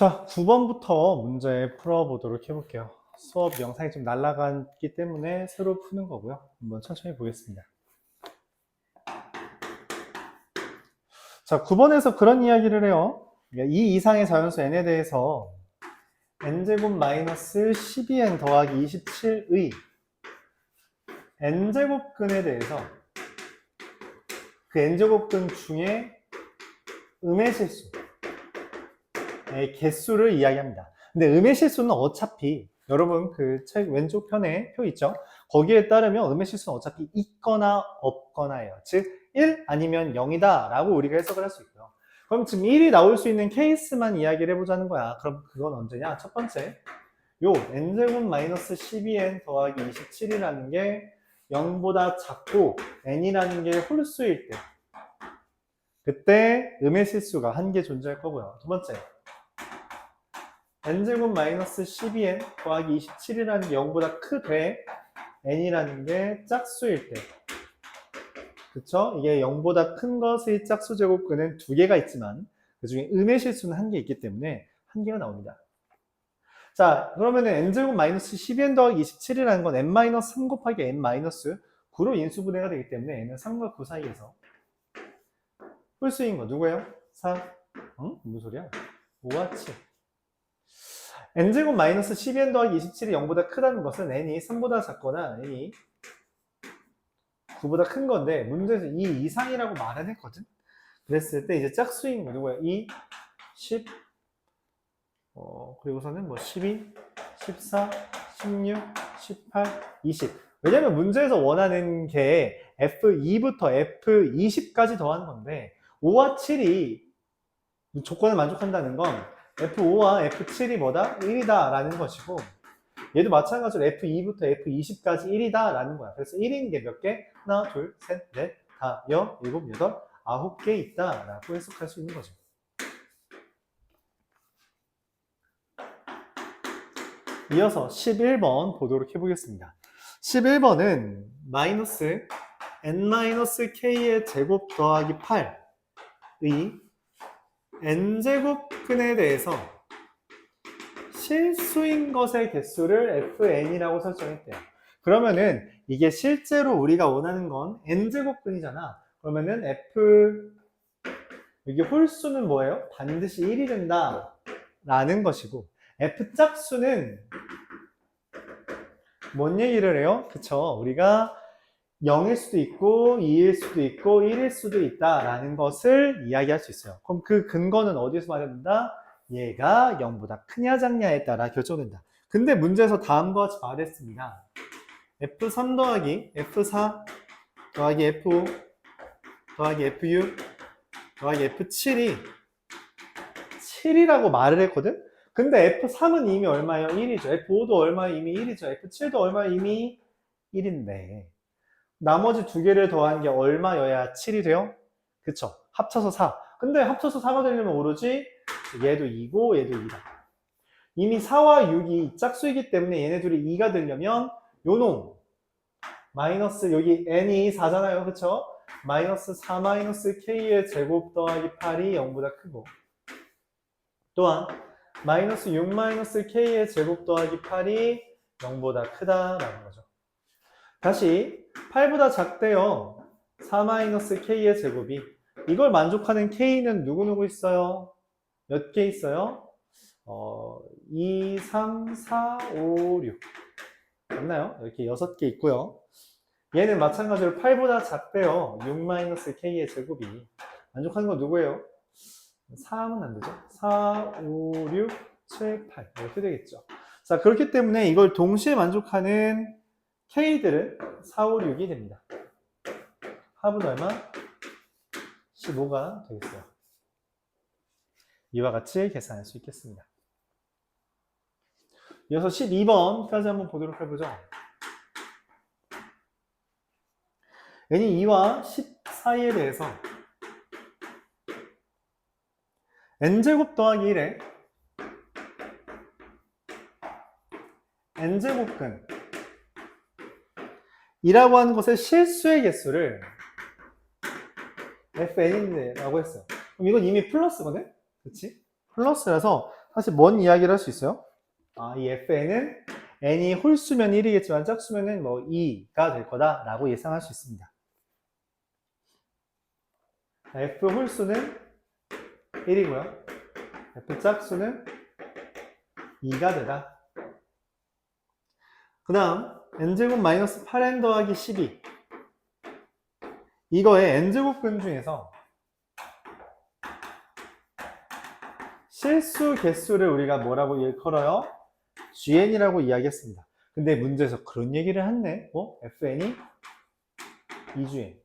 자, 9번부터 문제 풀어보도록 해볼게요. 수업 영상이 좀 날아갔기 때문에 새로 푸는 거고요. 한번 천천히 보겠습니다. 자, 9번에서 그런 이야기를 해요. 이 이상의 자연수 n에 대해서 n제곱 마이너스 12n 더하기 27의 n제곱근에 대해서 그 n제곱근 중에 음의 실수, 개수를 이야기합니다. 근데 음의 실수는 어차피 여러분 그 책 왼쪽 편에 표 있죠? 거기에 따르면 음의 실수는 어차피 있거나 없거나예요. 즉 1 아니면 0이다 라고 우리가 해석을 할 수 있고요. 그럼 지금 1이 나올 수 있는 케이스만 이야기를 해보자는 거야. 그럼 그건 언제냐? 첫 번째, 요 n제곱 마이너스 12n 더하기 27이라는 게 0보다 작고 n이라는 게 홀수일 때, 그때 음의 실수가 한 개 존재할 거고요. 두 번째, n제곱 마이너스 12n 더하기 27이라는 게 0보다 크되 n이라는 게 짝수일 때, 그쵸? 이게 0보다 큰 것의 짝수 제곱근은 두 개가 있지만 그 중에 음의 실수는 한 개 있기 때문에 한 개가 나옵니다. 자, 그러면은 n제곱 마이너스 12n 더하기 27이라는 건 n-3 곱하기 n-9로 인수분해가 되기 때문에 n은 3과 9 사이에서 홀수인 거 누구예요? 4. 응? 무슨 소리야? 5와 7. n제곱 마이너스 12n 더하기 27이 0보다 크다는 것은 n이 3보다 작거나 n이 9보다 큰 건데 문제에서 이 이상이라고 말은 했거든. 그랬을 때 이제 짝수인 거 누구야? 2, 10, 그리고서는 뭐 12, 14, 16, 18, 20. 왜냐면 문제에서 원하는 게 F2부터 F20까지 더하는 건데 5와 7이 조건을 만족한다는 건 F5와 F7이 뭐다? 1이다 라는 것이고, 얘도 마찬가지로 F2부터 F20까지 1이다 라는 거야. 그래서 1인 게 몇 개? 하나, 둘, 셋, 넷, 다, 여, 일곱, 여덟, 9개 있다 라고 해석할 수 있는 거죠. 이어서 11번 보도록 해보겠습니다. 11번은 마이너스 n-k의 제곱 더하기 8의 n제곱근에 대해서 실수인 것의 개수를 fn이라고 설정했대요. 그러면은 이게 실제로 우리가 원하는 건 n제곱근이잖아. 그러면은 이게 홀수는 뭐예요? 반드시 1이 된다 라는 것이고, f짝수는 뭔 얘기를 해요? 그쵸? 우리가 0일 수도 있고 2일 수도 있고 1일 수도 있다라는 것을 이야기할 수 있어요. 그럼 그 근거는 어디에서 마련된다? 얘가 0보다 크냐 작냐에 따라 결정된다. 근데 문제에서 다음과 같이 말했습니다. F3 더하기 F4 더하기 F5 더하기 F6 더하기 F7이 7이라고 말을 했거든? 근데 F3은 이미 얼마예요? 1이죠. F5도 얼마예요? 이미 1이죠. F7도 얼마예요? 이미 1인데 나머지 두 개를 더한 게 얼마여야 7이 돼요? 그쵸? 합쳐서 4. 근데 합쳐서 4가 되려면 오로지 얘도 2고 얘도 2다. 이미 4와 6이 짝수이기 때문에 얘네 둘이 2가 되려면 요놈 마이너스 여기 n이 4잖아요. 그쵸? 마이너스 4 마이너스 k의 제곱 더하기 8이 0보다 크고, 또한 마이너스 6 마이너스 k의 제곱 더하기 8이 0보다 크다라는 거죠. 다시 8보다 작대요. 4-k의 제곱이. 이걸 만족하는 k는 누구누구 있어요? 몇 개 있어요? 2, 3, 4, 5, 6. 맞나요? 이렇게 6개 있고요. 얘는 마찬가지로 8보다 작대요. 6-k의 제곱이. 만족하는 건 누구예요? 3은 안 되죠? 4, 5, 6, 7, 8. 이렇게 되겠죠. 자, 그렇기 때문에 이걸 동시에 만족하는 K들은 4, 5, 6이 됩니다. 합은 얼마? 15가 되겠어요. 이와 같이 계산할 수 있겠습니다. 이어서 12번까지 한번 보도록 해보죠. n이 2와 10 사이에 대해서 n제곱 더하기 1에 n제곱근 이라고 하는 것의 실수의 개수를 fn이라고 했어요. 그럼 이건 이미 플러스거든? 그치? 플러스라서 사실 뭔 이야기를 할 수 있어요? 이 fn은 n이 홀수면 1이겠지만 짝수면은 뭐 2가 될 거다라고 예상할 수 있습니다. f 홀수는 1이고요. f 짝수는 2가 되다. 그 다음 n제곱 마이너스 8n 더하기 12 이거의 n제곱근 중에서 실수 개수를 우리가 뭐라고 일컬어요? gn이라고 이야기했습니다. 근데 문제에서 그런 얘기를 했네. fn이 2gn.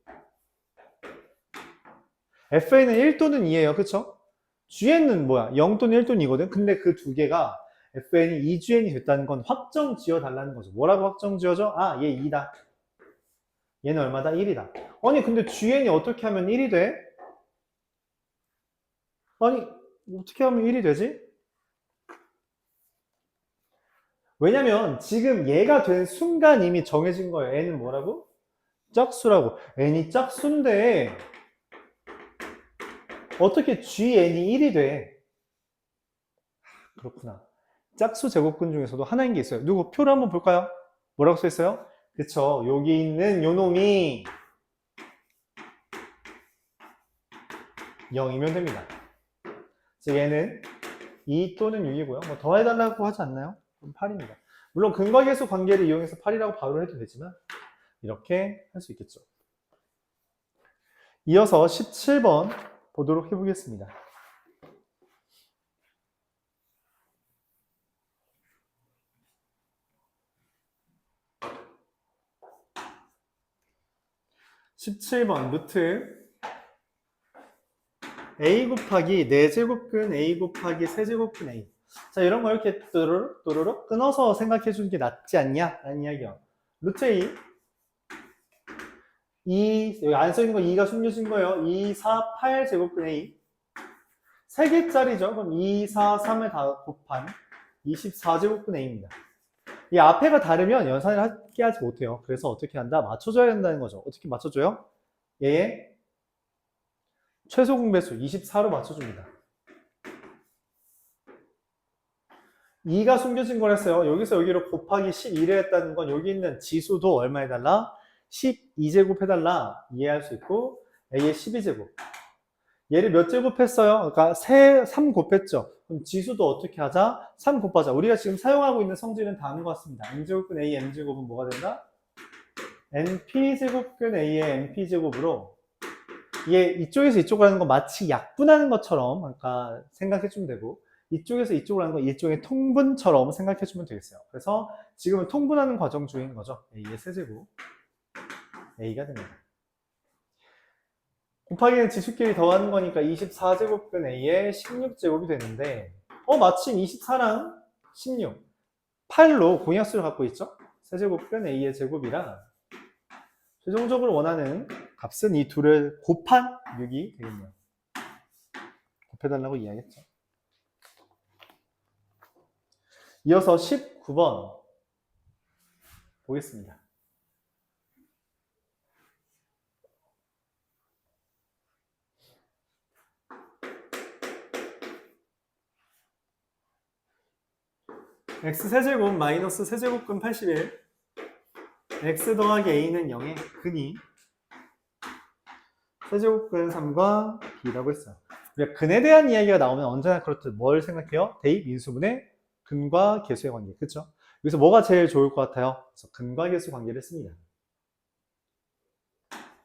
fn은 1 또는 2예요. 그쵸? gn은 뭐야? 0 또는 1 또는 2거든. 근데 그 두 개가 fn이 2gn이 됐다는 건 확정 지어 달라는 거죠. 뭐라고 확정 지어져? 얘 2다. 얘는 얼마다? 1이다. 아니 근데 gn이 어떻게 하면 1이 돼? 아니 어떻게 하면 1이 되지? 왜냐면 지금 얘가 된 순간 이미 정해진 거예요. n은 뭐라고? 짝수라고. n이 짝수인데 어떻게 gn이 1이 돼? 그렇구나. 짝수 제곱근 중에서도 하나인 게 있어요. 누구 표를 한번 볼까요? 뭐라고 써 있어요? 그쵸. 여기 있는 요 놈이 0이면 됩니다. 그래서 얘는 2 또는 6이고요. 뭐 더해달라고 하지 않나요? 그럼 8입니다. 물론 근과계수 관계를 이용해서 8이라고 바로 해도 되지만 이렇게 할 수 있겠죠. 이어서 17번 보도록 해보겠습니다. 루트 a 곱하기 4제곱근 a 곱하기 세제곱근 a. 자, 이런 거 이렇게 또르륵 끊어서 생각해 주는 게 낫지 않냐? 라는 이야기요. 루트 a 2, 여기 안 써있는 거 2가 숨겨진 거예요. 2, 4, 8 제곱근 a. 3개짜리죠. 그럼 2, 4, 3을 다 곱한 24제곱근 a입니다. 이 앞에가 다르면 연산을 하게 하지 못해요. 그래서 어떻게 한다? 맞춰줘야 된다는 거죠. 어떻게 맞춰줘요? 얘의 최소 공배수 24로 맞춰줍니다. 2가 숨겨진 걸 했어요. 여기서 여기로 곱하기 12를 했다는 건 여기 있는 지수도 얼마 해달라? 12제곱 해달라 이해할 수 있고 A의 12제곱. 얘를 몇 제곱 했어요? 그러니까 3 곱했죠. 그럼 지수도 어떻게 하자? 3 곱하자. 우리가 지금 사용하고 있는 성질은 다른 것 같습니다. N제곱근 A, M제곱은 뭐가 된다? NP제곱근 A의 NP제곱으로 얘 이쪽에서 이쪽으로 하는 거 마치 약분하는 것처럼 그러니까 생각해주면 되고 이쪽에서 이쪽으로 하는 거 일종의 통분처럼 생각해주면 되겠어요. 그래서 지금은 통분하는 과정 중인 거죠. A의 세제곱 A가 됩니다. 곱하기는 지수끼리 더하는 거니까 24제곱근 A의 16제곱이 되는데 마침 24랑 16 8로 공약수를 갖고 있죠. 세제곱근 A의 제곱이라 최종적으로 원하는 값은 이 둘을 곱한 6이 되겠네요. 곱해달라고 이야기했죠. 이어서 19번 보겠습니다. x세제곱 마이너스 세제곱근 81 x 더하기 a는 0의 근이 세제곱근 3과 b라고 했어요. 우리가 근에 대한 이야기가 나오면 언제나 그렇듯 뭘 생각해요? 대입 인수분의 근과 계수의 관계. 그렇죠? 여기서 뭐가 제일 좋을 것 같아요? 그래서 근과 계수 관계를 씁니다.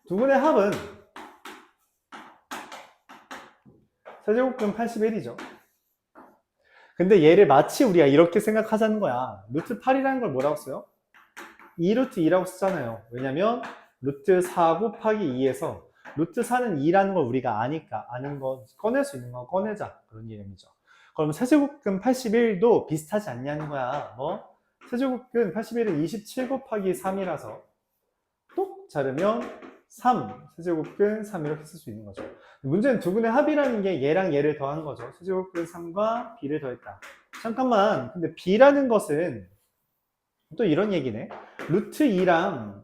두 분의 합은 세제곱근 81이죠. 근데 얘를 마치 우리가 이렇게 생각하자는 거야. 루트 8이라는 걸 뭐라고 써요? 2루트 2라고 쓰잖아요. 왜냐면 루트 4 곱하기 2에서 루트 4는 2라는 걸 우리가 아니까 아는 거 꺼낼 수 있는 거 꺼내자 그런 개념이죠. 그럼 세제곱근 81도 비슷하지 않냐는 거야. 세제곱근 81은 27 곱하기 3이라서 똑 자르면 3 세제곱근 3 이렇게 쓸 수 있는 거죠. 문제는 두 분의 합이라는 게 얘랑 얘를 더한 거죠. 세제곱근 3과 b를 더했다. 잠깐만, 근데 b라는 것은 또 이런 얘기네. 루트 2랑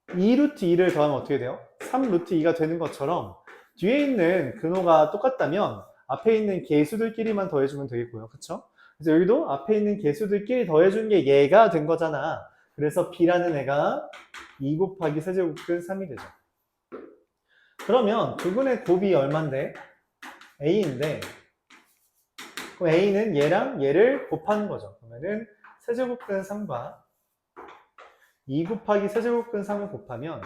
2루트 2를 더하면 어떻게 돼요? 3루트 2가 되는 것처럼 뒤에 있는 근호가 똑같다면 앞에 있는 개수들끼리만 더해주면 되겠고요. 그쵸? 그래서 여기도 앞에 있는 개수들끼리 더해준 게 얘가 된 거잖아. 그래서 B라는 애가 2 곱하기 세제곱근 3이 되죠. 그러면 두근의 곱이 얼만데? A인데, 그럼 A는 얘랑 얘를 곱하는 거죠. 그러면은 세제곱근 3과 2 곱하기 세제곱근 3을 곱하면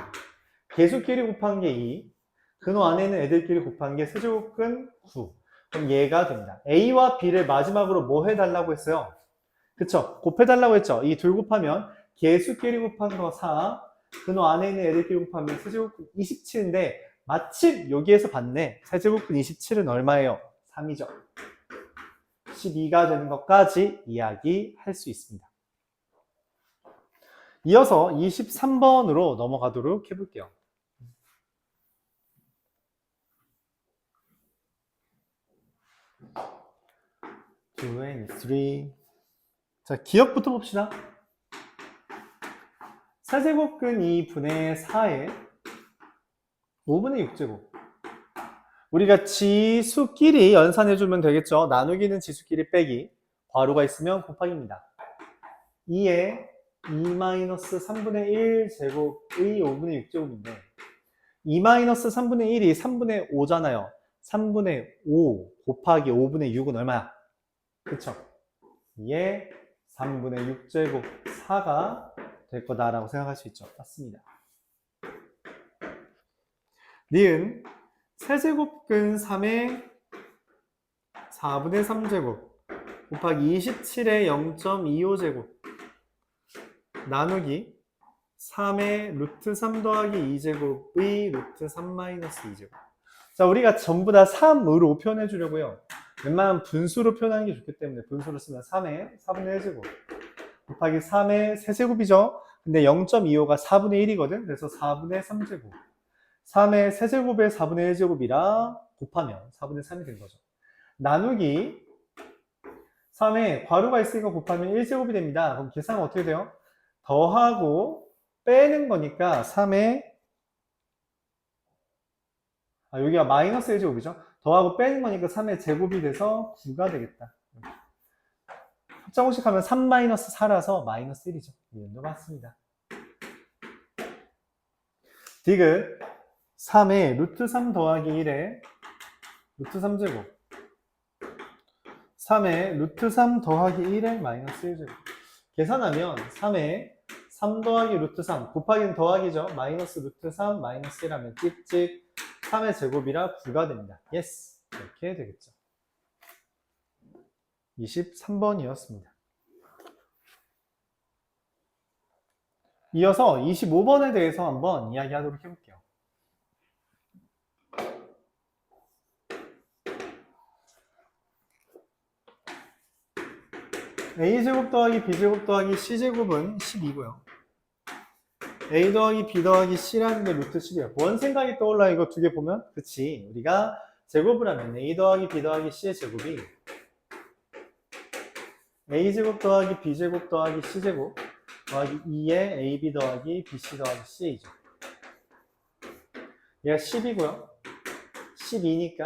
개수끼리 곱한 게 2, 근호 안에 있는 애들끼리 곱한 게 세제곱근 9. 그럼 얘가 됩니다. A와 B를 마지막으로 뭐 해달라고 했어요? 그쵸? 곱해달라고 했죠? 이 둘 곱하면 개수끼리 곱한 거 4, 근호 안에 있는 애들끼리 곱하면 세제곱근 27인데 마침 여기에서 봤네. 세제곱근 27은 얼마예요? 3이죠. 12가 되는 것까지 이야기할 수 있습니다. 이어서 23번으로 넘어가도록 해볼게요. 2 and 3. 자, 기억부터 봅시다. 세제곱근 2분의 4에 5분의 6제곱. 우리가 지수끼리 연산해주면 되겠죠. 나누기는 지수끼리 빼기. 괄호가 있으면 곱하기입니다. 2에 2-3분의 1 제곱의 5분의 6제곱인데 2-3분의 1이 3분의 5잖아요. 3분의 5 곱하기 5분의 6은 얼마야? 그쵸? 2에 3분의 6제곱 4가 될 거다라고 생각할 수 있죠. 맞습니다. 니은 세제곱근 3의 4분의 3제곱 곱하기 27의 0.25제곱 나누기 3의 루트 3 더하기 2제곱의 루트 3-2제곱. 자, 우리가 전부 다 3으로 표현해 주려고요. 웬만하면 분수로 표현하는 게 좋기 때문에 분수로 쓰면 3의 4분의 1제곱 곱하기 3의 세제곱이죠. 근데 0.25가 4분의 1이거든. 그래서 4분의 3제곱 3의 세제곱의 4분의 1제곱이라 곱하면 4분의 3이 된 거죠. 나누기 3에 괄호가 있으니까 곱하면 1제곱이 됩니다. 그럼 계산은 어떻게 돼요? 더하고 빼는 거니까 3에 여기가 마이너스 1제곱이죠. 더하고 빼는 거니까 3의 제곱이 돼서 9가 되겠다. 합장공식 하면 3-4라서 마이너스 1이죠. 이름도 맞습니다. 디귿 3에 루트 3 더하기 1에 루트 3제곱 3에 루트 3 더하기 1에 마이너스 1제곱 계산하면 3에 3 더하기 루트 3 곱하기는 더하기죠. 마이너스 루트 3 마이너스 1 하면 찍찍 3의 제곱이라 9가 됩니다. 예스 이렇게 되겠죠. 23번이었습니다. 이어서 25번에 대해서 한번 이야기하도록 해볼게요. a제곱 더하기 b제곱 더하기 c제곱은 12고요. a 더하기 b 더하기 c라는 게 루트 10이에요. 뭔 생각이 떠올라 이거 두 개 보면? 그치. 우리가 제곱을 하면 a 더하기 b 더하기 c의 제곱이 a제곱 더하기 b제곱 더하기 c제곱 더하기 2의 ab 더하기 bc 더하기 ca죠. 얘가 10이고요. 12니까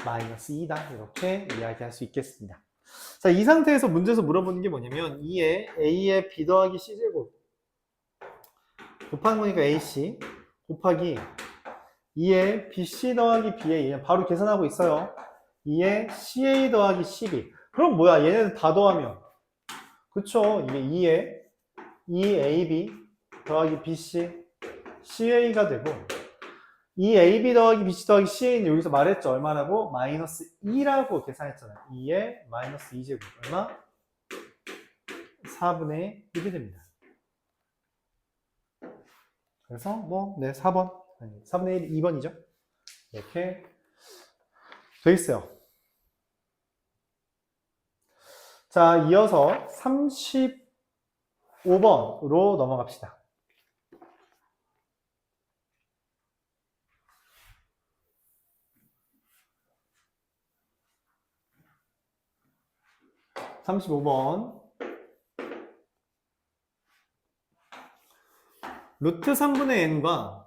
마이너스 2다. 이렇게 이야기할 수 있겠습니다. 자, 이 상태에서 문제에서 물어보는 게 뭐냐면 2의 a의 b 더하기 c제곱 곱하는 거니까 ac 곱하기 2의 bc 더하기 ba 바로 계산하고 있어요. 2의 ca 더하기 cb 그럼 뭐야? 얘네들 다 더하면 그쵸? 이게 2의 2ab 더하기 bc ca가 되고 2ab 더하기 bc 더하기 ca는 여기서 말했죠. 얼마라고? 마이너스 2라고 계산했잖아요. 2의 마이너스 2제곱 얼마? 4분의 1이 됩니다. 그래서 네 4번 4분의 1 2번이죠. 이렇게 되겠어요. 자, 이어서 35번으로 넘어갑시다. (35번) 루트 3분의 n과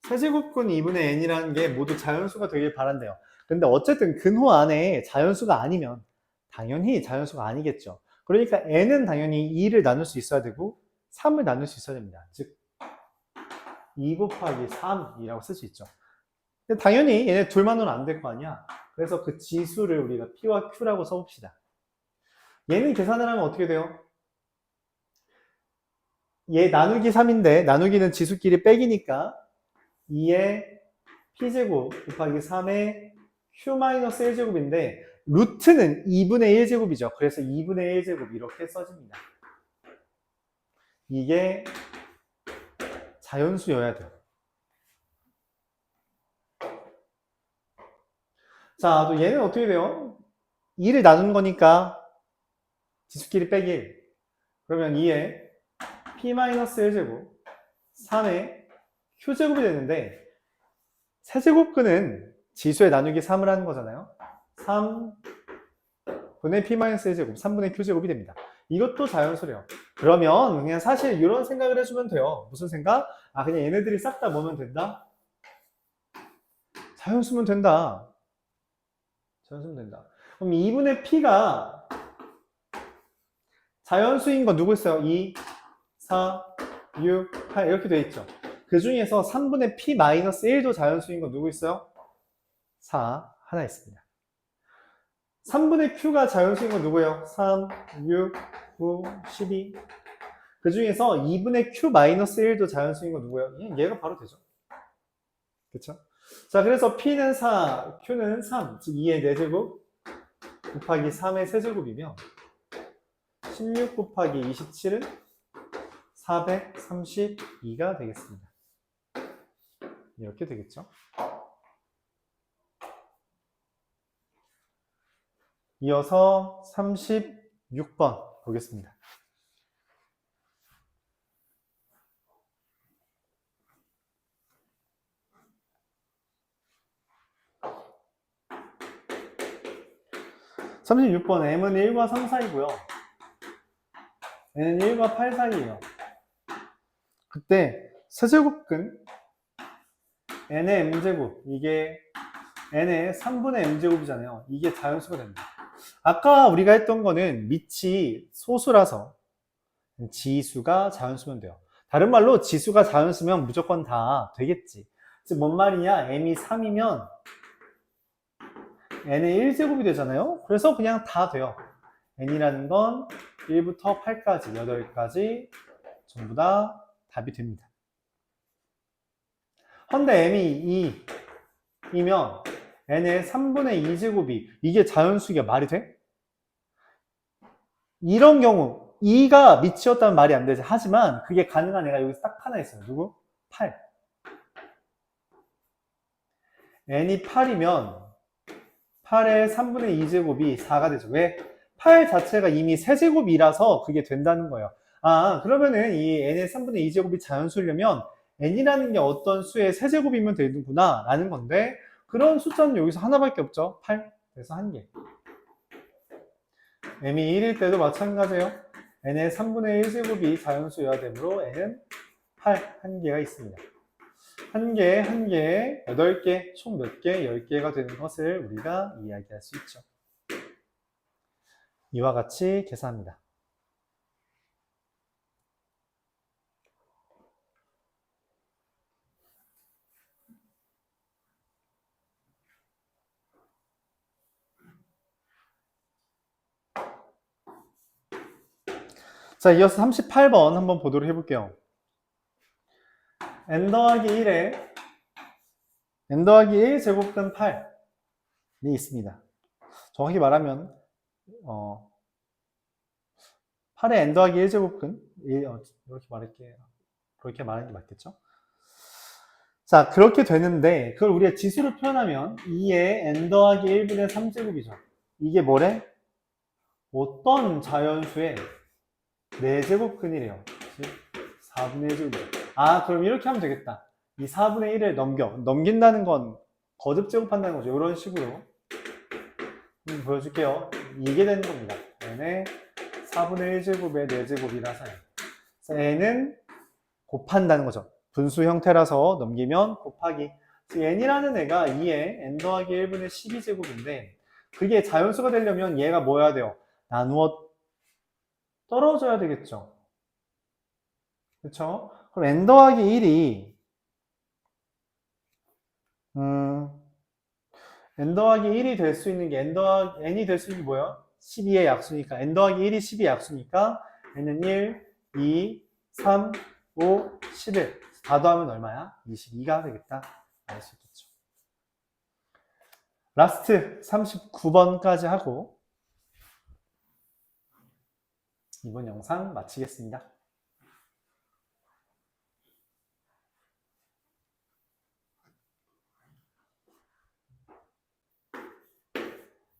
세제곱근 2분의 n이라는 게 모두 자연수가 되길 바란대요. 근데 어쨌든 근호 안에 자연수가 아니면 당연히 자연수가 아니겠죠. 그러니까 n은 당연히 2를 나눌 수 있어야 되고 3을 나눌 수 있어야 됩니다. 즉 2 곱하기 3이라고 쓸 수 있죠. 근데 당연히 얘네 둘만으로는 안 될 거 아니야. 그래서 그 지수를 우리가 P와 Q라고 써봅시다. 얘는 계산을 하면 어떻게 돼요? 얘 나누기 3인데 나누기는 지수끼리 빼기니까 2의 P제곱 곱하기 3의 Q-1제곱인데 루트는 2분의 1제곱이죠. 그래서 2분의 1제곱 이렇게 써집니다. 이게 자연수여야 돼요. 자, 또 얘는 어떻게 돼요? 2를 나누는 거니까 지수끼리 빼기 1. 그러면 2의 P-1제곱 3의 Q제곱이 되는데 세제곱근은 지수에 나누기 3을 하는 거잖아요. 3분의 P-1제곱 3분의 Q제곱이 됩니다. 이것도 자연수래요. 그러면 그냥 사실 이런 생각을 해주면 돼요. 무슨 생각? 아, 그냥 얘네들이 싹 다 뭐면 된다? 자연수면 된다. 자연수면 된다. 그럼 2분의 P가 자연수인 건 누구 있어요? 2, 4, 6, 8 이렇게 돼 있죠. 그 중에서 3분의 P-1도 자연수인 건 누구 있어요? 4 하나 있습니다. 3분의 Q가 자연수인 건 누구예요? 3, 6, 9, 12. 그 중에서 2분의 Q-1도 자연수인 건 누구예요? 얘가 바로 되죠. 그쵸? 자, 그래서 P는 4, Q는 3, 즉 2의 4제곱 곱하기 3의 세제곱이면 16 곱하기 27은 432가 되겠습니다. 이렇게 되겠죠. 이어서 36번 보겠습니다. (36번) m은 1과 3 사이고요. n은 1과 8 사이예요. 그때 세제곱근 n의 m제곱, 이게 n의 3분의 m제곱이잖아요. 이게 자연수가 됩니다. 아까 우리가 했던 거는 밑이 소수라서 지수가 자연수면 돼요. 다른 말로 지수가 자연수면 무조건 다 되겠지. 즉 뭔 말이냐? m이 3이면 n의 1제곱이 되잖아요. 그래서 그냥 다 돼요. n이라는 건 1부터 8까지 8가지 전부 다 답이 됩니다. 헌데 m이 2이면 n의 3분의 2제곱이 이게 자연수가 말이 돼? 이런 경우 2가 밑이었다면 말이 안 되지. 하지만 그게 가능한 애가 여기서 딱 하나 있어요. 누구? 8. n이 8이면 8의 3분의 2제곱이 4가 되죠. 왜? 8 자체가 이미 세제곱이라서 그게 된다는 거예요. 아, 그러면은 이 n의 3분의 2제곱이 자연수려면 n이라는 게 어떤 수의 세제곱이면 되는구나 라는 건데 그런 숫자는 여기서 하나밖에 없죠. 8. 그래서 한 개. m이 1일 때도 마찬가지예요. n의 3분의 1제곱이 자연수여야 되므로 n은 8, 한 개가 있습니다. 한 개, 한 개, 8개, 총 몇 개? 10개가 되는 것을 우리가 이야기할 수 있죠. 이와 같이 계산합니다. 자, 이어서 38번 한번 보도록 해볼게요. n 더하기 1에 n 더하기 1 제곱근 8이 있습니다. 정확히 말하면 8의 n 더하기 1 제곱근 이렇게 말할게요. 그렇게 말하는 게 맞겠죠? 자, 그렇게 되는데 그걸 우리가 지수로 표현하면 2의 n 더하기 1분의 3제곱이죠. 이게 뭐래? 어떤 자연수의 4제곱근이래요. 4분의 1제곱이래요. 아, 그럼 이렇게 하면 되겠다. 이 4분의 1을 넘긴다는 건 거듭 제곱한다는 거죠. 이런 식으로 보여줄게요. 이게 되는 겁니다. n의 4분의 1제곱의 4제곱이라서 n은 곱한다는 거죠. 분수 형태라서 넘기면 곱하기. n이라는 애가 2에 n 더하기 1분의 12제곱인데 그게 자연수가 되려면 얘가 뭐 해야 돼요? 나누어 떨어져야 되겠죠. 그쵸? 그럼 n 더하기 1이 n 더하기 1이 될 수 있는 게 n이 될 수 있는 게 뭐야? 12의 약수니까 n 더하기 1이 12의 약수니까 n은 1, 2, 3, 5, 11 다 더하면 얼마야? 22가 되겠다. 알 수 있겠죠. 라스트 39번까지 하고 이번 영상 마치겠습니다.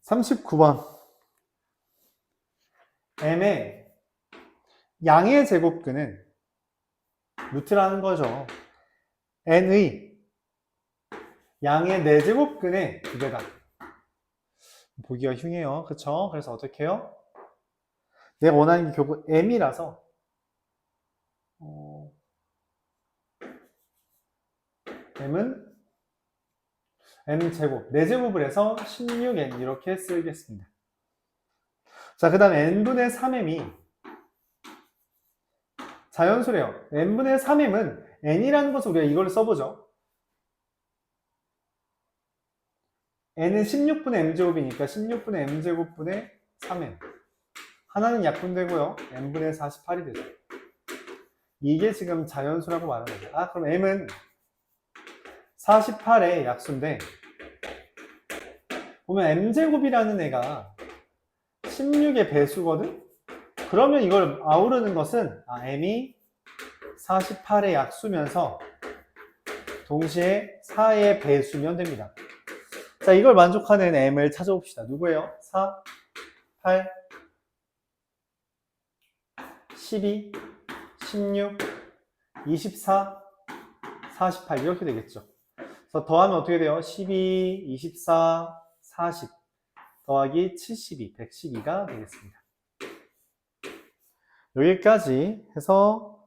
39번 m의 양의 제곱근은 루트라는 거죠. n의 양의 4제곱근의 2배다. 보기가 흉해요. 그쵸? 그래서 어떻게 해요? 내가 원하는 게 결국 m이라서 m은 m제곱, 4제곱을 해서 16n 이렇게 쓰겠습니다. 자, 그 다음 n분의 3m이 자연수래요. n분의 3m은 n이라는 것을 우리가 이걸 써보죠. n은 16분의 m제곱이니까 16분의 m제곱분의 3m. 하나는 약분되고요. n분의 48이 되죠. 이게 지금 자연수라고 말하는 거죠. 아, 그럼 m은 48의 약수인데 보면 m제곱이라는 애가 16의 배수거든? 그러면 이걸 아우르는 것은 m이 48의 약수면서 동시에 4의 배수면 됩니다. 자, 이걸 만족하는 m을 찾아봅시다. 누구예요? 4, 8, 12, 16, 24, 48 이렇게 되겠죠. 그래서 더하면 어떻게 돼요? 12, 24, 40 더하기 72, 112가 되겠습니다. 여기까지 해서